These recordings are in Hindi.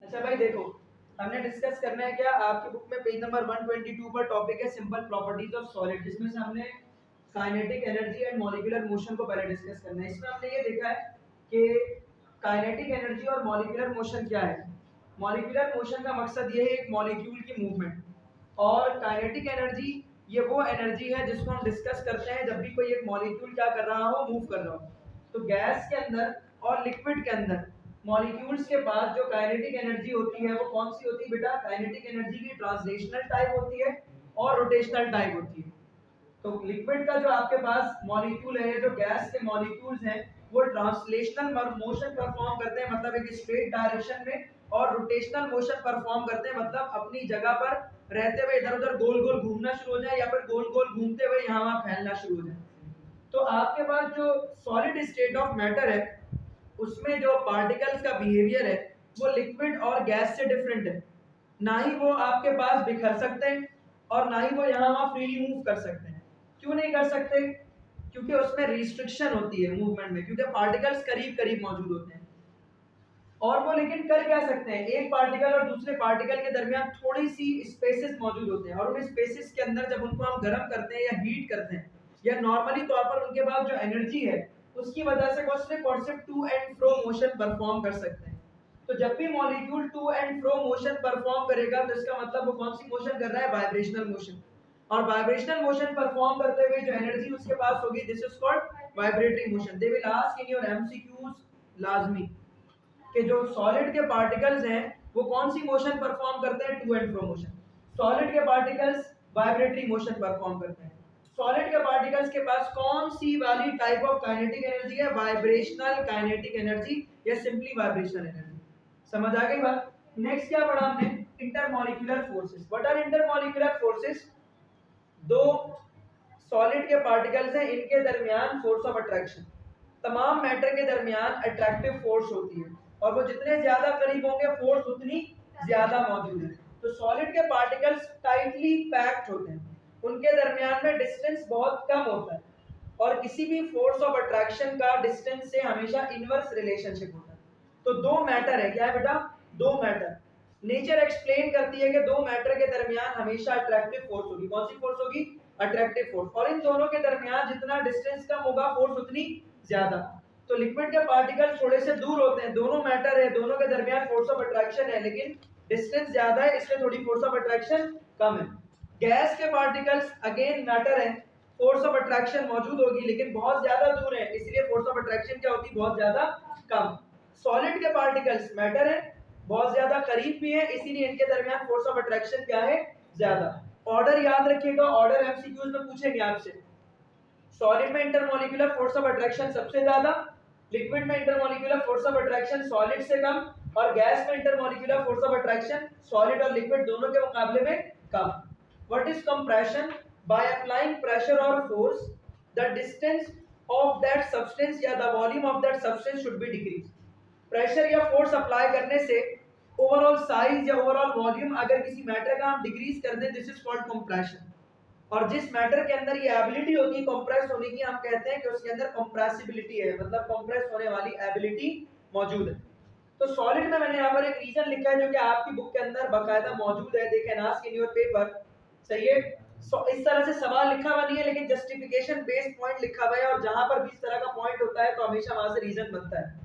अच्छा भाई देखो, हमने डिस्कस करना है क्या आपकी बुक में पेज नंबर 122 पर टॉपिक है सिंपल प्रॉपर्टीज ऑफ सॉलिड, जिसमें से हमने kinetic energy and molecular motion को पहले डिस्कस करना है। इसमें हमने ये देखा है कि काइनेटिक एनर्जी और मॉलिक्यूलर मोशन क्या है। मॉलिक्यूलर मोशन का मकसद ये है एक मॉलिक्यूल की मूवमेंट, और काइनेटिक एनर्जी ये वो एनर्जी है जिसको हम डिस्कस करते हैं जब भी कोई एक मॉलिक्यूल क्या कर रहा हो, मूव कर रहा हो। तो गैस के अंदर और लिक्विड के अंदर मॉलिक्यूल्स के पास जो काइनेटिक एनर्जी होती है वो कौन सी होती है बेटा? काइनेटिक एनर्जी की ट्रांसलेशनल टाइप होती है और रोटेशनल टाइप होती है। तो लिक्विड का जो आपके पास मॉलिक्यूल है, जो गैस के मॉलिक्यूल्स हैं, वो ट्रांसलेशनल मोशन परफॉर्म करते हैं, मतलब एक स्ट्रेट डायरेक्शन में, और रोटेशनल मोशन परफॉर्म करते हैं, मतलब अपनी जगह पर रहते हुए इधर उधर गोल गोल घूमना शुरू हो जाए या फिर गोल गोल घूमते हुए यहाँ वहाँ फैलना शुरू हो जाए। तो आपके पास जो सॉलिड स्टेट ऑफ मैटर है उसमें जो पार्टिकल्स का बिहेवियर है वो लिक्विड और गैस से डिफरेंट है। ना ही वो आपके पास बिखर सकते हैं और ना ही वो यहाँ वहाँ फ्रीली मूव कर सकते हैं। क्यों नहीं कर सकते? क्योंकि उसमें रिस्ट्रिक्शन होती है मूवमेंट में, क्योंकि पार्टिकल्स करीब करीब मौजूद होते हैं। और वो लेकिन कर क्या सकते हैं, एक पार्टिकल और दूसरे पार्टिकल के दरमियान थोड़ी सी स्पेसेस मौजूद होते हैं, और उन स्पेसेस के अंदर जब उनको हम गर्म करते हैं या हीट करते हैं या नॉर्मली तौर पर उनके पास जो एनर्जी है उसकी वजह से वो सिर्फ और सिर्फ to and fro motion perform कर सकते हैं। तो जब भी molecule to and fro motion perform करेगा तो इसका मतलब वो कौन सी मोशन कर रहा है? Vibrational motion. और वाइब्रेशनल मोशन परफॉर्म करते हुए जो एनर्जी उसके पास होगी, this is called vibratory motion. They will ask in your MCQs लाजमी कि जो सॉलिड के पार्टिकल्स हैं वो कौन सी मोशन परफॉर्म करते हैं? To and fro motion. Solid के पार्टिकल्स वाइब्रेटरी मोशन परफॉर्म करते हैं। सॉलिड के पार्टिकल्स के पास कौन सी वाली टाइप ऑफ काइनेटिक एनर्जी है? वाइब्रेशनल काइनेटिक एनर्जी या सिंपली वाइब्रेशनल एनर्जी। समझ आ गई बात? नेक्स्ट क्या पढ़ा हमने? Intermolecular forces. What are intermolecular forces? दो सॉलिड के पार्टिकल्स हैं, इनके दरमियान फोर्स ऑफ अट्रैक्शन, तमाम मैटर के दरमियान अट्रैक्टिव फोर्स होती है, और वो जितने ज्यादा करीब होंगे फोर्स उतनी ज्यादा मौजूद है। तो सॉलिड के पार्टिकल्स टाइटली पैक्ड होते हैं, उनके दरमियान में डिस्टेंस बहुत कम होता है, और किसी भी फोर्स ऑफ अट्रैक्शन का डिस्टेंस से हमेशा इनवर्स रिलेशनशिप होता है। तो दो मैटर है, क्या है बेटा? दो मैटर। नेचर एक्सप्लेन करती है कि दो मैटर के दरमियान हमेशा अट्रैक्टिव फोर्स होगी। कौन सी फोर्स होगी? Attractive force. और इन दोनों के दरमियान जितना डिस्टेंस कम होगा फोर्स उतनी ज्यादा। तो लिक्विड के पार्टिकल्स थोड़े से दूर होते हैं, दोनों मैटर है, दोनों के दरमियान फोर्स ऑफ अट्रैक्शन है, लेकिन डिस्टेंस ज्यादा है, इसलिए थोड़ी फोर्स ऑफ अट्रैक्शन कम है। गैस के पार्टिकल्स अगेन मैटर है, फोर्स ऑफ अट्रैक्शन मौजूद होगी लेकिन बहुत ज्यादा दूर है, इसलिए फोर्स ऑफ अट्रैक्शन क्या होती है? बहुत ज्यादा कम। सॉलिड के पार्टिकल्स मैटर है, बहुत ज्यादा करीब भी है, इसीलिए इनके दरमियान फोर्स ऑफ अट्रैक्शन क्या है? ज्यादा। ऑर्डर याद रखिएगा, ऑर्डर एमसीक्यूज में पूछेंगे आपसे। सॉलिड में इंटरमॉलिक्यूलर फोर्स ऑफ अट्रैक्शन सबसे ज्यादा, लिक्विड में intermolecular force of attraction solid से कम, और गैस में intermolecular force of attraction solid और लिक्विड दोनों के मुकाबले में कम। What is compression? By applying pressure और force the distance of that substance या the volume of that substance should be decrease. Pressure या फोर्स अप्लाई करने से ओवरऑल साइज या ओवरऑल वॉल्यूम अगर किसी मैटर का हम डिक्रीज कर दें, दिस इज कॉल्ड कंप्रेशन। और जिस मैटर के अंदर ये एबिलिटी होती है कंप्रेस होने की, हम कहते हैं कि उसके अंदर कंप्रेसिबिलिटी है, मतलब कंप्रेस होने वाली एबिलिटी मौजूद है। तो सॉलिड में मैंने यहाँ पर एक रीजन लिखा है जो कि आपकी बुक के अंदर बाकायदा मौजूद है, they can ask in your paper. सही है? इस तरह से सवाल लिखा हुआ नहीं है लेकिन जस्टिफिकेशन बेस्ड पॉइंट लिखा हुआ है, और जहां पर भी इस तरह का पॉइंट होता है तो हमेशा वहां से रीजन बनता है।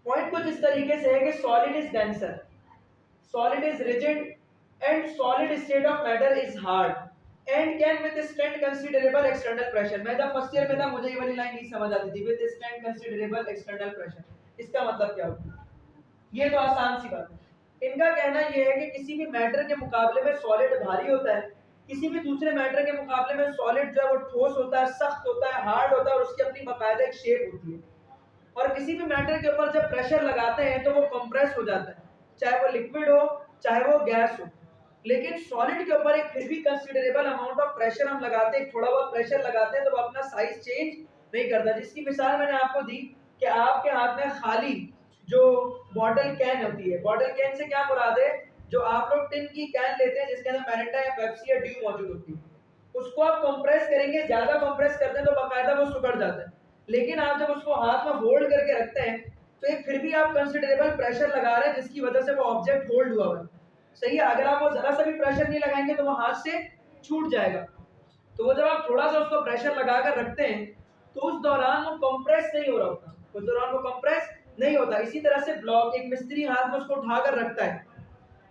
पॉइंट कुछ इस तरीके से है कि solid is denser, solid is rigid, and solid state of matter is hard and can withstand considerable external pressure। मैं जब फर्स्ट ईयर में था मुझे ये वाली लाइन नहीं समझ आती थी, withstand considerable external pressure, इसका मतलब क्या होता है? ये तो आसान सी बात है। इनका कहना ये है कि किसी भी मैटर के मुकाबले में सॉलिड भारी होता है, किसी भी दूसरे मैटर के मुकाबले में सॉलिड जो है वो ठोस होता है, सख्त होता है, हार्ड होता है, और उसकी अपनी बाकायदा एक शेप होती है। और किसी भी मैटर के ऊपर जब प्रेशर लगाते हैं तो वो कंप्रेस हो जाता है, चाहे वो लिक्विड हो चाहे वो गैस हो। लेकिन सॉलिड के ऊपर एक फिर भी कंसीडरेबल अमाउंट ऑफ प्रेशर हम लगाते हैं, थोड़ा बहुत प्रेशर लगाते हैं तो वो अपना साइज चेंज नहीं करता। जिसकी मिसाल मैंने आपको दी कि आपके हाथ में खाली जो बॉटल कैन होती है, बॉटल कैन से क्या मुराद है? जो आप लोग टिन की कैन लेते हैं जिसके अंदर मिरिंडा या पेप्सी या ड्यू मौजूद होती है, उसको आप कंप्रेस करेंगे, ज्यादा कंप्रेस करते हैं तो बाकायदा वो सिकुड़ जाता है। लेकिन आप जब उसको हाथ में होल्ड करके रखते हैं तो एक फिर भी आप कंसिडरेबल प्रेशर लगा रहे हैं जिसकी वजह से वो ऑब्जेक्ट होल्ड हुआ है। सही है, अगर आप वो जरा सा भी प्रेशर नहीं लगाएंगे तो वो हाथ से छूट जाएगा। तो वो जब आप थोड़ा सा उसको प्रेशर लगाकर रखते हैं तो उस दौरान वो कंप्रेस नहीं हो रहा होता, उस दौरान वो कंप्रेस नहीं होता। इसी तरह से ब्लॉक, एक मिस्त्री हाथ में उसको उठाकर रखता है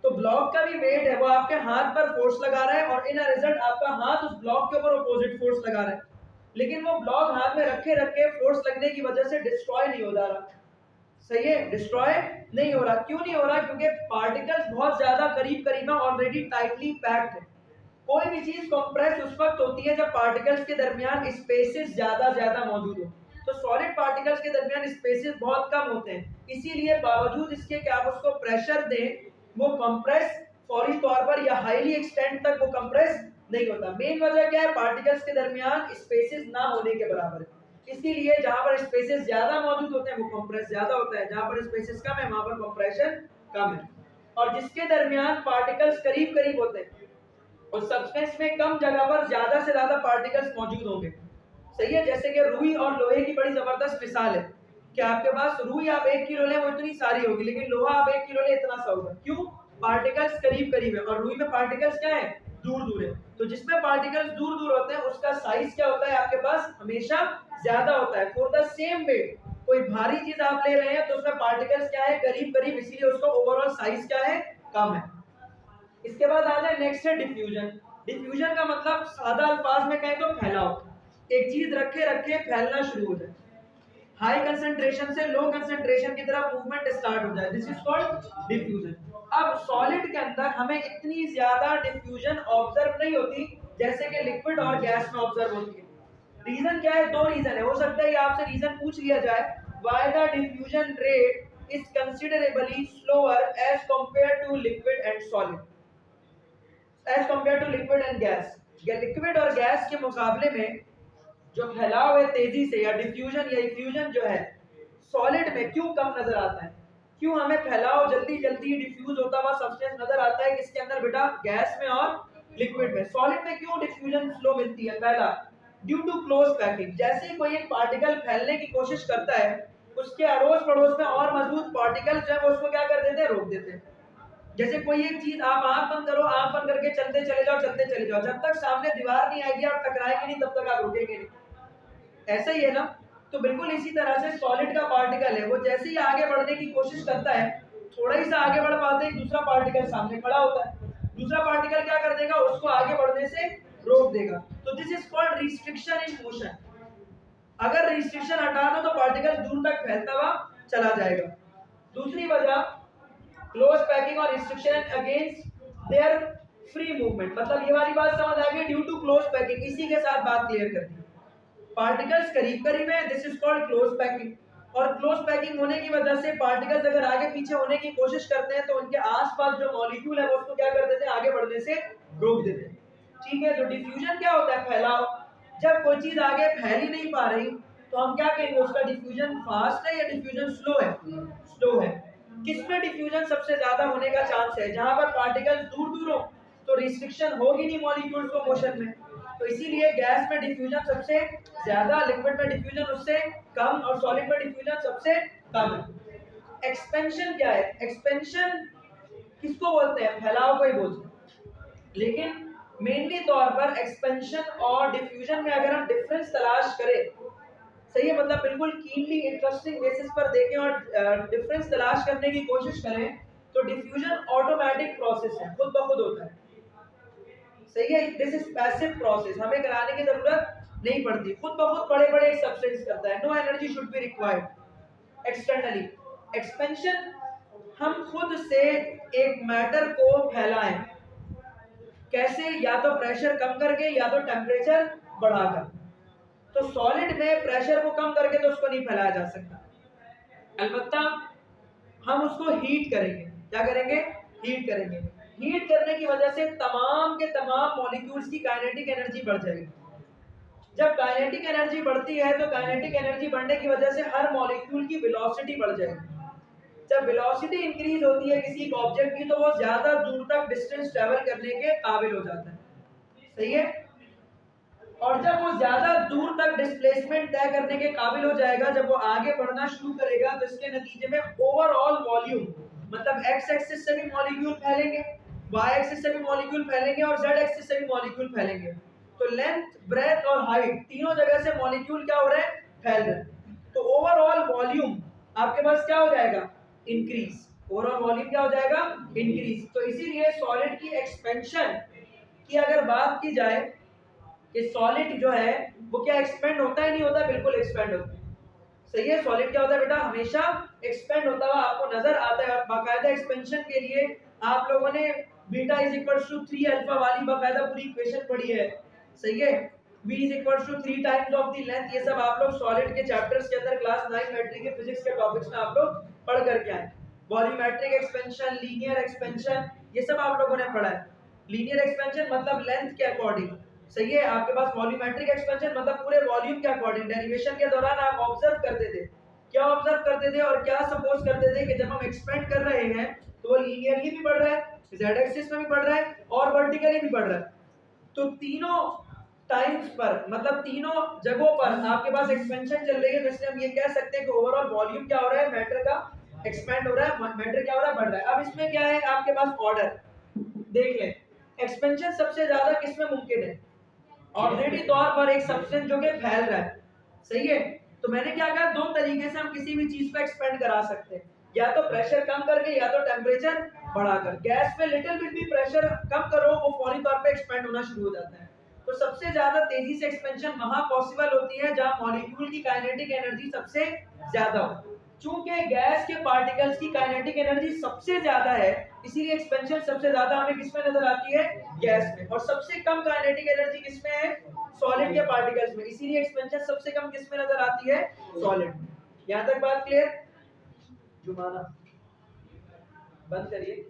तो ब्लॉक का भी वेट है वो आपके हाथ पर फोर्स लगा रहा है और इन रिजल्ट आपका हाथ उस ब्लॉक के ऊपर अपोजिट फोर्स लगा रहा है, लेकिन वो ब्लॉक हाथ में रखे रखे फोर्स लगने की वजह से डिस्ट्रॉय नहीं हो जा रहा। सही है, डिस्ट्रॉय नहीं हो रहा। क्यों नहीं हो रहा? क्योंकि पार्टिकल्स बहुत ज्यादा करीब करीब है, ऑलरेडी टाइटली पैक्ड है। कोई भी चीज कंप्रेस उस वक्त होती है जब पार्टिकल्स के दरमियान स्पेसेस ज्यादा मौजूद हो। तो सॉलिड पार्टिकल्स के दरमियान स्पेसेस बहुत कम होते हैं, इसीलिए बावजूद इसके कि आप उसको प्रेशर दें वो कंप्रेस फौरी तौर पर या हाईली एक्सटेंड तक वो कंप्रेस नहीं होता। मेन वजह क्या है? पार्टिकल्स के दरमियान स्पेसेस ना होने के बराबर है। इसीलिए जहां पर स्पेसेस ज्यादा मौजूद होते हैं वो कंप्रेस ज्यादा होता है, जहां पर स्पेसेस कम है वहां पर कंप्रेशन कम है। और जिसके दरमियान पार्टिकल्स करीब करीब होते हैं उस सब्सटेंस में कम जगह पर ज्यादा से ज्यादा पार्टिकल्स मौजूद होंगे। सही है, जैसे कि रुई और लोहे की बड़ी जबरदस्त मिसाल है कि आपके पास रुई आप 1 किलो लें वो इतनी सारी होगी, लेकिन लोहा आप 1 किलो लें इतना सा होगा। क्यों? पार्टिकल्स करीब करीब है और रुई में पार्टिकल्स क्या है? दूर दूर है। तो जिसमें पार्टिकल्स दूर दूर होते हैं उसका साइज क्या होता है? आपके पास हमेशा ज्यादा होता है। फॉर द सेम वेट, कोई भारी चीज आप ले रहे हैं तो उसमें पार्टिकल्स क्या है? करीब करीब, इसलिए उसका ओवरऑल साइज क्या है? कम है। इसके बाद आ जाए नेक्स्ट है डिफ्यूजन। डिफ्यूजन का मतलब सादा अल्फाज में कहें तो फैलाव, एक चीज रखे रखे फैलना शुरू हो जाए, हाई कंसंट्रेशन से लो कंसंट्रेशन की तरफ मूवमेंट स्टार्ट हो जाए, दिस इज कॉल्ड डिफ्यूजन। अब सॉलिड के अंदर हमें इतनी ज्यादा डिफ्यूजन ऑब्जर्व नहीं होती जैसे कि लिक्विड और गैस में ऑब्जर्व होती है। रीजन क्या है? दो रीजन है। हो सकता है आपसे रीजन पूछ लिया जाए why the diffusion rate is considerably slower as compare to liquid and solid, as compare to liquid and gas. Liquid और गैस के मुकाबले में जो फैलाव है तेजी से या डिफ्यूजन या इफ्यूजन जो है सॉलिड में क्यों कम नजर आता है? क्यों हमें फैलाव जल्दी जल्दी डिफ्यूज होता हुआ सब्सटेंस नजर आता है किसके अंदर बेटा? गैस में और लिक्विड में। सॉलिड में क्यों डिफ्यूजन स्लो मिलती है? पहला, ड्यू टू क्लोज पैकिंग। जैसे ही कोई एक पार्टिकल फैलने की कोशिश करता है उसके अड़ोस पड़ोस में और मजबूत पार्टिकल जो है वो उसको क्या कर देते हैं? रोक देते हैं। जैसे कोई एक चीज आप आंख बंद करो, आंख बंद करके चलते चले जाओ, चलते चले जाओ, जब तक सामने दीवार नहीं आएगी आप टकराएंगे नहीं तब तक आप रुकेंगे नहीं। ऐसा ही है ना? तो बिल्कुल इसी तरह से सॉलिड का पार्टिकल है, वो जैसे ही आगे बढ़ने की कोशिश करता है थोड़ा ही सा आगे बढ़ पाते ही दूसरा पार्टिकल सामने खड़ा होता है, दूसरा पार्टिकल क्या कर देगा? उसको आगे बढ़ने से रोक देगा। तो this is called restriction in motion. अगर रिस्ट्रिक्शन हटा दो तो पार्टिकल दूर तक फैलता हुआ चला जाएगा। दूसरी वजह क्लोज पैकिंग और restriction against their free movement. मतलब ये वाली बात समझ आ गई? ड्यू टू क्लोज पैकिंग, इसी के साथ बात क्लियर कर दी। पार्टिकल्स करीब करीब है, this is called close packing. और क्लोज पैकिंग होने की वजह से पार्टिकल्स अगर आगे पीछे होने की कोशिश करते हैं तो उनके आसपास जो मॉलिक्यूल है वो उसको क्या कर देते हैं? आगे बढ़ने से रोक देते हैं। ठीक है, तो डिफ्यूजन क्या होता है? फैलाव। जब कोई चीज आगे फैल ही नहीं पा रही तो हम क्या कहेंगे? उसका डिफ्यूजन फास्ट है या डिफ्यूजन स्लो है? स्लो है। किसमें डिफ्यूजन सबसे ज्यादा होने का चांस है? जहां पर पार्टिकल्स दूर दूर हो तो रिस्ट्रिक्शन होगी नहीं मॉलिक्यूल्स को मोशन में, तो इसीलिए गैस में डिफ्यूजन सबसे ज्यादा, लिक्विड में डिफ्यूजन उससे कम और सॉलिड में डिफ्यूजन सबसे कम है। एक्सपेंशन क्या है? एक्सपेंशन किसको बोलते हैं? फैलाव को ही बोलते हैं। लेकिन मेनली तौर पर एक्सपेंशन और डिफ्यूजन में अगर हम डिफरेंस तलाश करें, सही है, मतलब बिल्कुल कीनली इंटरेस्टिंग बेसिस पर देखें और डिफरेंस तलाश करने की कोशिश करें तो डिफ्यूजन ऑटोमेटिक प्रोसेस है, खुद ब खुद होता है। सही है, दिस इज पैसिव प्रोसेस, हमें कराने की जरूरत नहीं पड़ती, खुद ब खुद बड़े बड़े सब्सटेंस करता है। No energy should be required externally. Expansion, हम खुद से एक मैटर को फैलाएं, कैसे? या तो प्रेशर कम करके या तो टेम्परेचर बढ़ाकर। तो सॉलिड में प्रेशर को कम करके तो उसको नहीं फैलाया जा सकता, अलबत्ता हम उसको हीट करेंगे। क्या करेंगे? हीट करेंगे। हीट करने की वजह से तमाम के तमाम मॉलिक्यूल्स की काइनेटिक एनर्जी बढ़ जाएगी। जब काइनेटिक एनर्जी बढ़ती है तो काइनेटिक एनर्जी बढ़ने की वजह से हर मॉलिक्यूल की वेलोसिटी बढ़ जाएगी। जब वेलोसिटी इंक्रीज होती है किसी ऑब्जेक्ट की तो वो ज्यादा दूर तक डिस्टेंस ट्रेवल करने के काबिल हो जाता है। सही है, और जब वो ज्यादा दूर तक डिस्प्लेसमेंट तय करने के काबिल हो जाएगा, जब वो आगे बढ़ना शुरू करेगा, तो इसके नतीजे में ओवरऑल वॉल्यूम, मतलब एक्स एक्सिस से भी मॉलिक्यूल फैलेंगे, वाई एक्सिस से भी मॉलिक्यूल फैलेंगे और जेड एक्सिस से भी मॉलिक्यूल फैलेंगे। तो लेंथ, ब्रेथ और हाइट तीनों जगह से मॉलिक्यूल क्या हो रहे हैं, फैल रहे हैं। तो ओवरऑल वॉल्यूम आपके पास क्या हो जाएगा, इंक्रीज। ओवरऑल वॉल्यूम क्या हो जाएगा, इंक्रीज। तो इसीलिए सॉलिड की एक्सपेंशन की अगर बात की जाए कि सॉलिड जो है वो क्या एक्सपेंड होता है, नहीं होता, बिल्कुल एक्सपेंड होता है। सही है, सॉलिड क्या होता है बेटा, हमेशा एक्सपेंड होता हुआ आपको नजर आता है। और बाकायदा एक्सपेंशन के लिए आप लोगों ने beta is equal to 3 alpha वाली बाकायदा पूरी इक्वेशन पढ़ी है। सही है, v is equal to 3 times of the length. ये सब आप लोग सॉलिड के चैप्टर्स के अंदर क्लास 9 मैट्रिक के फिजिक्स के टॉपिक्स में आप लोग पढ़ करके आए। वॉल्यूमेट्रिक एक्सपेंशन, लीनियर एक्सपेंशन, ये सब आप लोगों ने पढ़ा है। लीनियर एक्सपेंशन मतलब लेंथ के अकॉर्डिंग। सही है, आपके पास वॉल्यूमेट्रिक एक्सपेंशन मतलब पूरे वॉल्यूम के अकॉर्डिंग। डेरिवेशन के दौरान आप ऑब्जर्व करते थे, क्या ऑब्जर्व करते थे और क्या सपोज करते थे कि जब हम एक्सपेंड कर रहे हैं तो वो लीनियरली भी बढ़ रहा है, जेड एक्सिस में भी बढ़ रहा है और वर्टिकली भी बढ़ रहा है। तो तीनों टाइम्स पर, मतलब तीनों जगहों पर आपके पास एक्सपेंशन चल रही है। तो इसलिए हम ये कह सकते हैं कि ओवरऑल वॉल्यूम क्या हो रहा है, मैटर का एक्सपेंड हो रहा है, मैटर क्या हो रहा है, बढ़ रहा है। अब इसमें क्या है आपके पास ऑर्डर, देख लें। एक्सपेंशन सबसे ज्यादा किसमें मुमकिन है, ऑलरेडी तौर पर एक सब्सटेंस जो कि फैल रहा है। सही है, तो मैंने क्या कहा, दो तरीके से हम किसी भी चीज को एक्सपेंड करा सकते हैं, या तो प्रेशर कम करके या तो टेम्परेचर बढ़ाकर। गैस में लिटिल बिट भी प्रेशर कम करो वो फौरी तौर पे एक्सपेंड होना शुरू हो जाता है। तो सबसे ज्यादा तेजी से एक्सपेंशन वहां पॉसिबल होती है जहां मॉलिक्यूल की काइनेटिक एनर्जी सबसे ज्यादा हो। चूंकि गैस के पार्टिकल्स की काइनेटिक एनर्जी सबसे ज्यादा है, इसीलिए एक्सपेंशन सबसे ज्यादा हमें किसमें नजर आती है, गैस में। और सबसे कम काइनेटिक एनर्जी किसमें है, सॉलिड के पार्टिकल्स में, इसीलिए एक्सपेंशन सबसे कम किसमें नजर आती है, सॉलिड में। यहां तक बात क्लियर, जुमाना बंद करिए।